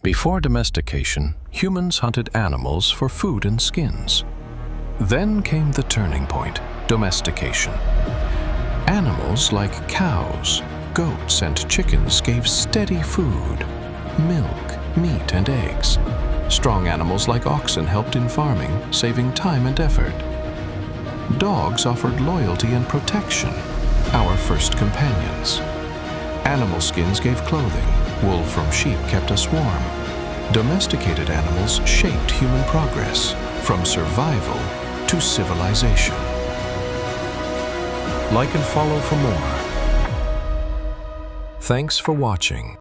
Before domestication, humans hunted animals for food and skins. Then came the turning point, domestication. Animals like cows, goats, and chickens gave steady food, milk, meat, and eggs. Strong animals like oxen helped in farming, saving time and effort. Dogs offered loyalty and protection, our first companions. Animal skins gave clothing, wool from sheep kept us warm. Domesticated animals shaped human progress, from survival to civilization. Like and follow for more. Thanks for watching.